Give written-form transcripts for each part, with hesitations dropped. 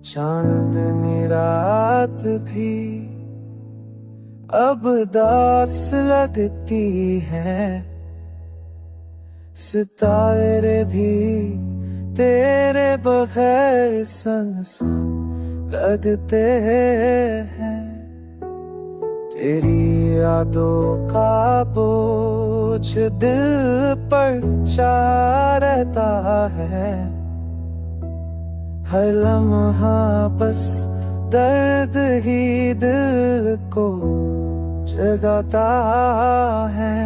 चांदनी रात भी अब दास लगती है, सितारे भी तेरे बगैर संग लगते हैं। तेरी यादों का बोझ दिल पर चा रहता है, हर लम्हा बस दर्द ही दिल को जगाता है।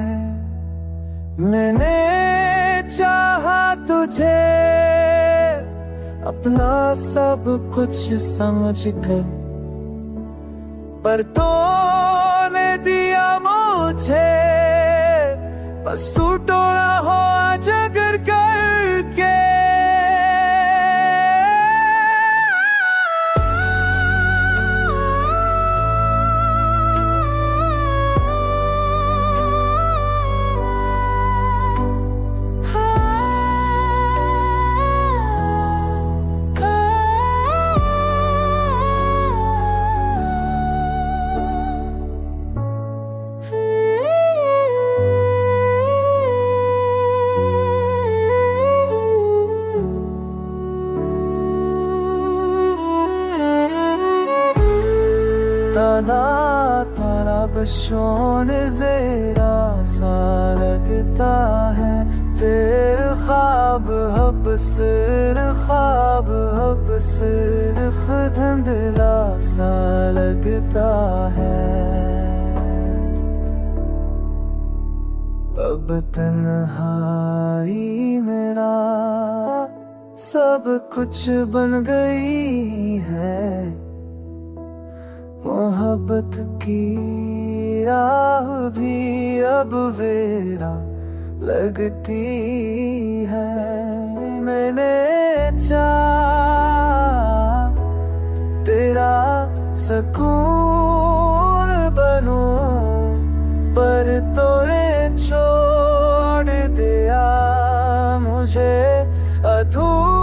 मैंने चाहा तुझे अपना सब कुछ समझ कर, पर तूने दिया मुझे बस तू टोला हो अजगर करके। तारा शोन ज़ेरा सा लगता है, तेरे ख्वाब हब सिर्फ धुंधला सा लगता है। अब तन्हाई मेरा सब कुछ बन गई है, मोहब्बत की राह भी अब वेरा लगती है। मैंने चाहा तेरा सुकून बनूं, पर तूने छोड़ दिया मुझे अधूरा।